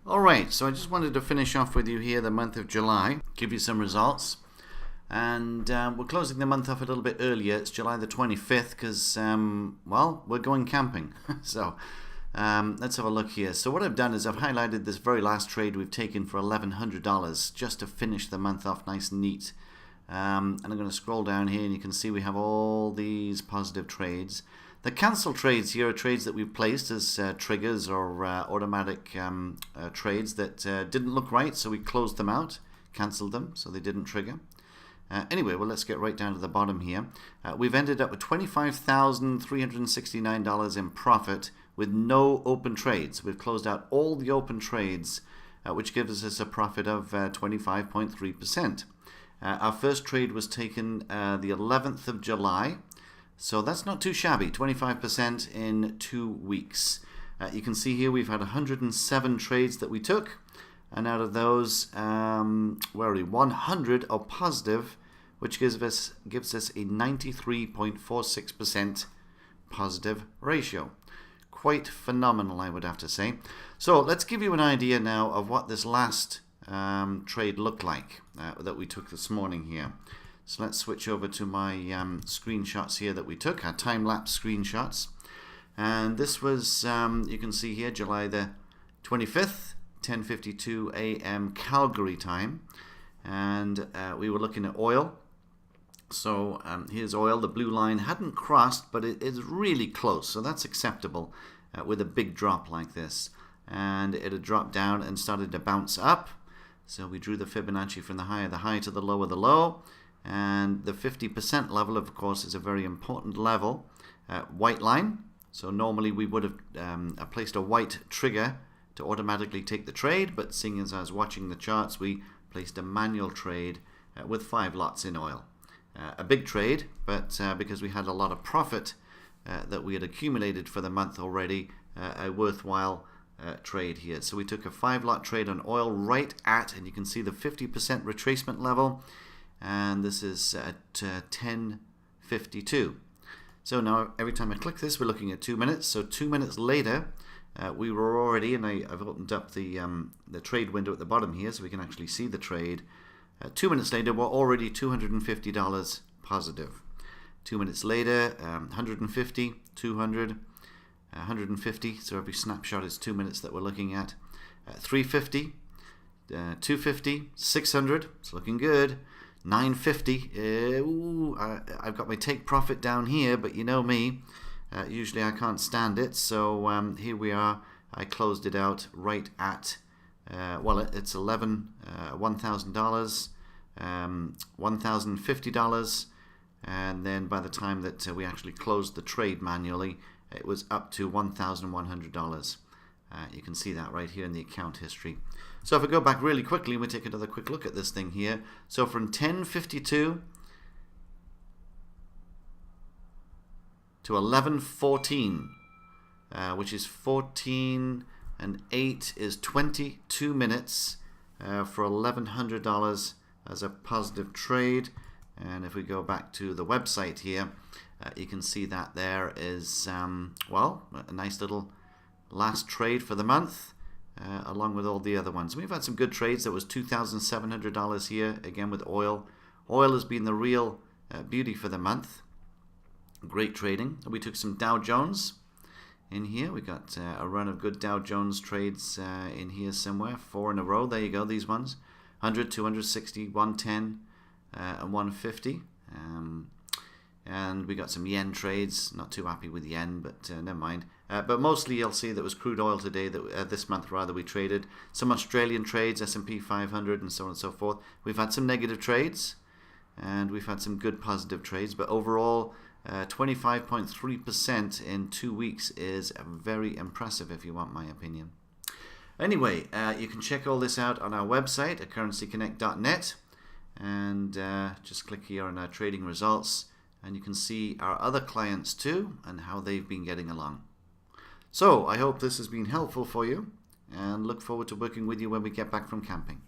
Alright, so I just wanted to finish off with you here the month of July, give you some results. And we're closing the month off a little bit earlier. It's July the 25th because, well, we're going camping. So let's have a look here. So what I've done is I've highlighted this very last trade we've taken for $1,100 just to finish the month off nice and neat. And I'm going to scroll down here and you can see we have all these positive trades. The cancel trades here are trades that we've placed as triggers or automatic trades that didn't look right, so we closed them out, cancelled them, so they didn't trigger. Anyway, well, let's get right down to the bottom here. We've ended up with $25,369 in profit with no open trades. We've closed out all the open trades, which gives us a profit of 25.3%. Our first trade was taken the 11th of July. So that's not too shabby, 25% in 2 weeks. You can see here we've had 107 trades that we took, and out of those, 100 are positive, which gives us a 93.46% positive ratio. Quite phenomenal, I would have to say. So let's give you an idea now of what this last trade looked like that we took this morning here. So let's switch over to my screenshots here that we took, our time-lapse screenshots. And this was, you can see here, July the 25th, 10:52 a.m. Calgary time. And we were looking at oil. So here's oil. The blue line hadn't crossed, but it is really close. So that's acceptable with a big drop like this. And it had dropped down and started to bounce up. So we drew the Fibonacci from the high to the low. And the 50% level, of course, is a very important level. White line. So normally we would have placed a white trigger to automatically take the trade, but seeing as I was watching the charts, we placed a manual trade with 5 lots in oil. A big trade, but because we had a lot of profit that we had accumulated for the month already, a worthwhile trade here. So we took a 5-lot trade on oil right at, and you can see the 50% retracement level. And this is at 10:52. So now every time I click this, we're looking at 2 minutes. So 2 minutes later, we were already, and I've opened up the trade window at the bottom here so we can actually see the trade. 2 minutes later, we're already $250 positive. 2 minutes later, 150, 200, 150. So every snapshot is 2 minutes that we're looking at. 350, 250, 600. It's looking good. 950. I've got my take profit down here, but you know me, usually I can't stand it. So here we are. I closed it out right at it's $1,000, $1,050, and then by the time that we actually closed the trade manually, it was up to $1,100. You can see that right here in the account history. So if I go back really quickly, we take another quick look at this thing here. So from 10:52 to 11:14, which is 14 and 8 is 22 minutes for $1,100 as a positive trade. And if we go back to the website here, you can see that there is, a nice little last trade for the month. Along with all the other ones. We've had some good trades. There was $2,700 here, again with oil. Oil has been the real beauty for the month. Great trading. We took some Dow Jones in here. We got a run of good Dow Jones trades in here somewhere. 4 in a row. There you go, these ones. 100, 260, 110, and 150. And we got some yen trades. Not too happy with yen, but never mind. But mostly you'll see that was crude oil today, that this month rather, we traded. Some Australian trades, S&P 500 and so on and so forth. We've had some negative trades, and we've had some good positive trades. But overall, 25.3% in 2 weeks is very impressive, if you want my opinion. Anyway, you can check all this out on our website at currencyconnect.net. And just click here on our trading results. And you can see our other clients too and how they've been getting along. So I hope this has been helpful for you and look forward to working with you when we get back from camping.